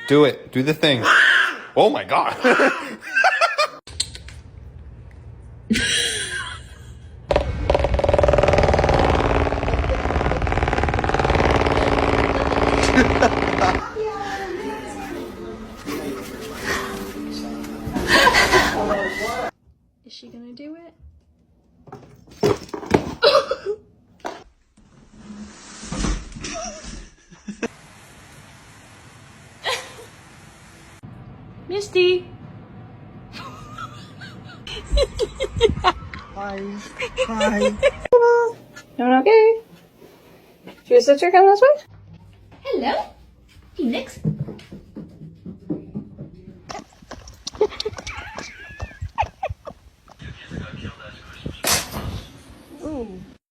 Do it. Do the thing. Oh my god. Is she gonna do it? Misty! Hi. Hi. Doing okay? Should your sister come this way? Hello, Phoenix.